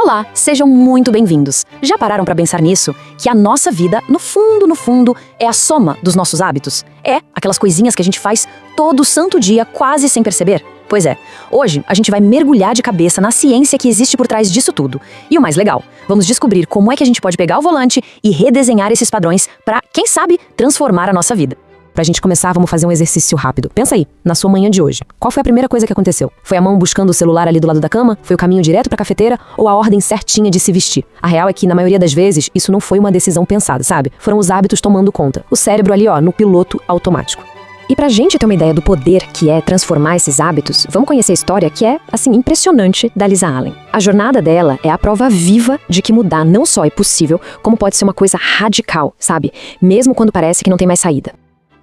Olá, sejam muito bem-vindos. Já pararam para pensar nisso? Que a nossa vida, no fundo, é a soma dos nossos hábitos? É aquelas coisinhas que a gente faz todo santo dia, quase sem perceber? Pois é, hoje a gente vai mergulhar de cabeça na ciência que existe por trás disso tudo. E o mais legal, vamos descobrir como é que a gente pode pegar o volante e redesenhar esses padrões para, quem sabe, transformar a nossa vida. Pra gente começar, vamos fazer um exercício rápido. Pensa aí, na sua manhã de hoje. Qual foi a primeira coisa que aconteceu? Foi a mão buscando o celular ali do lado da cama? Foi o caminho direto pra cafeteira? Ou a ordem certinha de se vestir? A real é que, na maioria das vezes, isso não foi uma decisão pensada, sabe? Foram os hábitos tomando conta. O cérebro ali, no piloto automático. E pra gente ter uma ideia do poder que é transformar esses hábitos, vamos conhecer a história que é, impressionante da Lisa Allen. A jornada dela é a prova viva de que mudar não só é possível, como pode ser uma coisa radical, sabe? Mesmo quando parece que não tem mais saída.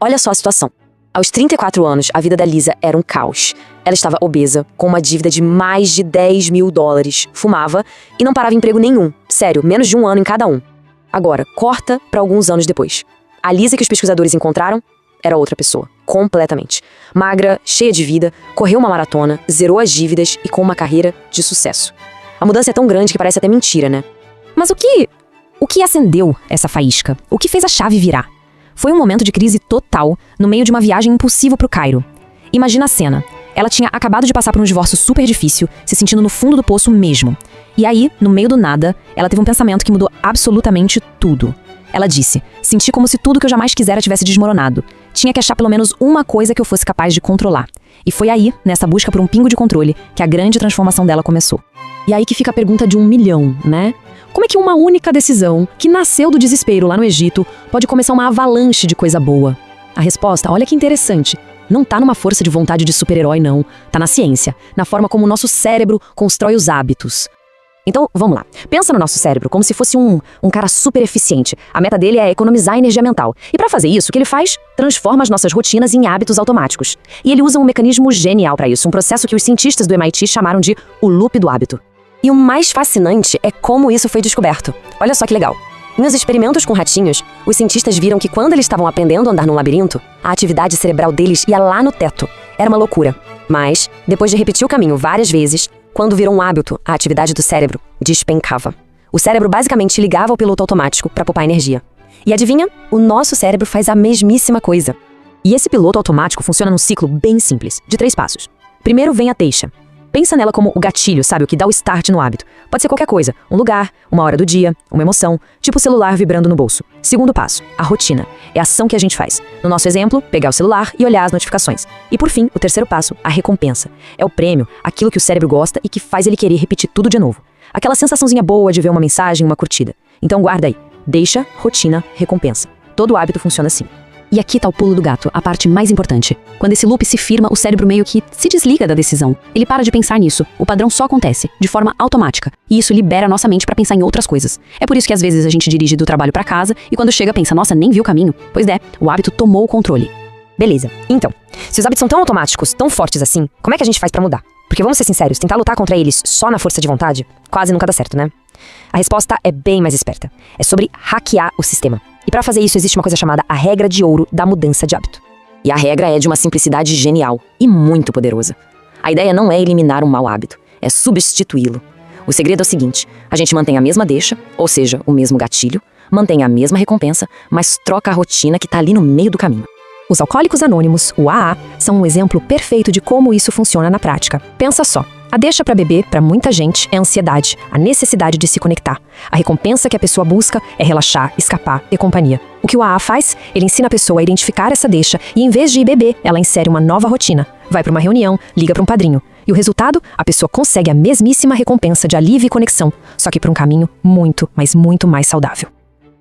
Olha só a situação. Aos 34 anos, a vida da Lisa era um caos. Ela estava obesa, com uma dívida de mais de $10 mil, fumava e não parava em emprego nenhum. Sério, menos de um ano em cada um. Agora, corta para alguns anos depois. A Lisa que os pesquisadores encontraram era outra pessoa, completamente. Magra, cheia de vida, correu uma maratona, zerou as dívidas e com uma carreira de sucesso. A mudança é tão grande que parece até mentira, né? Mas o que acendeu essa faísca? O que fez a chave virar? Foi um momento de crise total, no meio de uma viagem impossível pro Cairo. Imagina a cena. Ela tinha acabado de passar por um divórcio super difícil, se sentindo no fundo do poço mesmo. E aí, no meio do nada, ela teve um pensamento que mudou absolutamente tudo. Ela disse, senti como se tudo que eu jamais quisera tivesse desmoronado. Tinha que achar pelo menos uma coisa que eu fosse capaz de controlar. E foi aí, nessa busca por um pingo de controle, que a grande transformação dela começou. E aí que fica a pergunta de 1 milhão, né? Como é que uma única decisão, que nasceu do desespero lá no Egito, pode começar uma avalanche de coisa boa? A resposta, olha que interessante, não tá numa força de vontade de super-herói não, tá na ciência, na forma como o nosso cérebro constrói os hábitos. Então, vamos lá. Pensa no nosso cérebro como se fosse um cara super eficiente. A meta dele é economizar energia mental. E para fazer isso, o que ele faz? Transforma as nossas rotinas em hábitos automáticos. E ele usa um mecanismo genial para isso, um processo que os cientistas do MIT chamaram de o loop do hábito. E o mais fascinante é como isso foi descoberto. Olha só que legal. Em uns experimentos com ratinhos, os cientistas viram que quando eles estavam aprendendo a andar num labirinto, a atividade cerebral deles ia lá no teto. Era uma loucura. Mas, depois de repetir o caminho várias vezes, quando virou um hábito, a atividade do cérebro despencava. O cérebro basicamente ligava ao piloto automático para poupar energia. E adivinha? O nosso cérebro faz a mesmíssima coisa. E esse piloto automático funciona num ciclo bem simples, de 3 passos. Primeiro vem a deixa. Pensa nela como o gatilho, sabe? O que dá o start no hábito. Pode ser qualquer coisa. Um lugar, uma hora do dia, uma emoção, tipo o celular vibrando no bolso. Segundo passo, a rotina. É a ação que a gente faz. No nosso exemplo, pegar o celular e olhar as notificações. E por fim, o terceiro passo, a recompensa. É o prêmio, aquilo que o cérebro gosta e que faz ele querer repetir tudo de novo. Aquela sensaçãozinha boa de ver uma mensagem, uma curtida. Então guarda aí. Deixa, rotina, recompensa. Todo hábito funciona assim. E aqui tá o pulo do gato, a parte mais importante. Quando esse loop se firma, o cérebro meio que se desliga da decisão. Ele para de pensar nisso. O padrão só acontece, de forma automática. E isso libera a nossa mente pra pensar em outras coisas. É por isso que às vezes a gente dirige do trabalho pra casa e quando chega pensa, nossa, nem vi o caminho. Pois é, o hábito tomou o controle. Beleza. Então, se os hábitos são tão automáticos, tão fortes assim, como é que a gente faz pra mudar? Porque vamos ser sinceros, tentar lutar contra eles só na força de vontade, quase nunca dá certo, né? A resposta é bem mais esperta. É sobre hackear o sistema. E para fazer isso existe uma coisa chamada a regra de ouro da mudança de hábito. E a regra é de uma simplicidade genial e muito poderosa. A ideia não é eliminar um mau hábito, é substituí-lo. O segredo é o seguinte, a gente mantém a mesma deixa, ou seja, o mesmo gatilho, mantém a mesma recompensa, mas troca a rotina que tá ali no meio do caminho. Os Alcoólicos Anônimos, o AA, são um exemplo perfeito de como isso funciona na prática. Pensa só. A deixa para beber, para muita gente, é a ansiedade, a necessidade de se conectar. A recompensa que a pessoa busca é relaxar, escapar, ter companhia. O que o AA faz? Ele ensina a pessoa a identificar essa deixa e, em vez de ir beber, ela insere uma nova rotina. Vai para uma reunião, liga para um padrinho. E o resultado? A pessoa consegue a mesmíssima recompensa de alívio e conexão, só que por um caminho muito, mas muito mais saudável.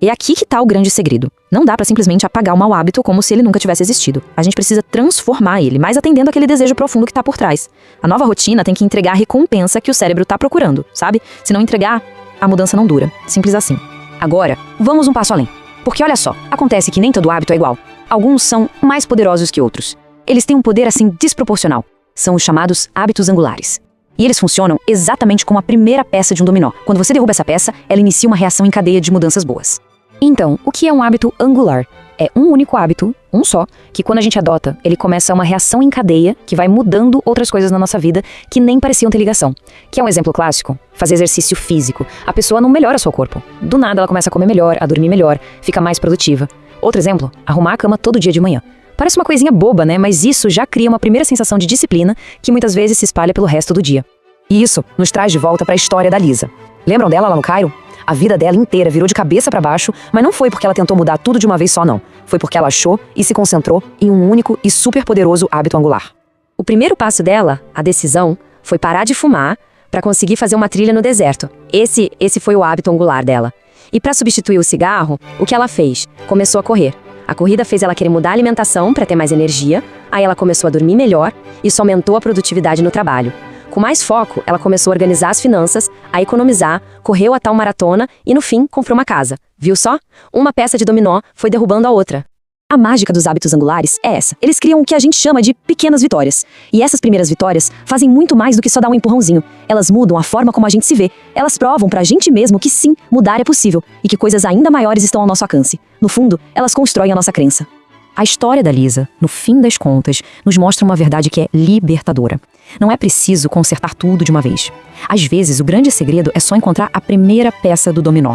É aqui que tá o grande segredo. Não dá pra simplesmente apagar o mau hábito como se ele nunca tivesse existido. A gente precisa transformar ele, mas atendendo aquele desejo profundo que tá por trás. A nova rotina tem que entregar a recompensa que o cérebro tá procurando, sabe? Se não entregar, a mudança não dura. Simples assim. Agora, vamos um passo além. Porque olha só, acontece que nem todo hábito é igual. Alguns são mais poderosos que outros. Eles têm um poder assim desproporcional. São os chamados hábitos angulares. E eles funcionam exatamente como a primeira peça de um dominó. Quando você derruba essa peça, ela inicia uma reação em cadeia de mudanças boas. Então, o que é um hábito angular? É um único hábito, um só, que quando a gente adota, ele começa uma reação em cadeia que vai mudando outras coisas na nossa vida que nem pareciam ter ligação. Que é um exemplo clássico? Fazer exercício físico. A pessoa não melhora seu corpo. Do nada ela começa a comer melhor, a dormir melhor, fica mais produtiva. Outro exemplo, arrumar a cama todo dia de manhã. Parece uma coisinha boba, né? Mas isso já cria uma primeira sensação de disciplina que muitas vezes se espalha pelo resto do dia. E isso nos traz de volta para a história da Lisa. Lembram dela lá no Cairo? A vida dela inteira virou de cabeça para baixo, mas não foi porque ela tentou mudar tudo de uma vez só, não. Foi porque ela achou e se concentrou em um único e super poderoso hábito angular. O primeiro passo dela, a decisão, foi parar de fumar para conseguir fazer uma trilha no deserto. Esse foi o hábito angular dela. E para substituir o cigarro, o que ela fez? Começou a correr. A corrida fez ela querer mudar a alimentação para ter mais energia, aí ela começou a dormir melhor, isso aumentou a produtividade no trabalho. Com mais foco, ela começou a organizar as finanças, a economizar, correu a tal maratona e, no fim, comprou uma casa. Viu só? Uma peça de dominó foi derrubando a outra. A mágica dos hábitos angulares é essa. Eles criam o que a gente chama de pequenas vitórias. E essas primeiras vitórias fazem muito mais do que só dar um empurrãozinho. Elas mudam a forma como a gente se vê. Elas provam pra gente mesmo que sim, mudar é possível e que coisas ainda maiores estão ao nosso alcance. No fundo, elas constroem a nossa crença. A história da Lisa, no fim das contas, nos mostra uma verdade que é libertadora. Não é preciso consertar tudo de uma vez. Às vezes, o grande segredo é só encontrar a primeira peça do dominó.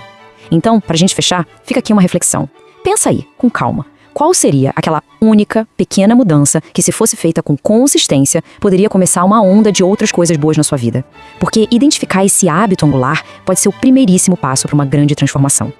Então, pra gente fechar, fica aqui uma reflexão. Pensa aí, com calma. Qual seria aquela única, pequena mudança que, se fosse feita com consistência, poderia começar uma onda de outras coisas boas na sua vida? Porque identificar esse hábito angular pode ser o primeiríssimo passo para uma grande transformação.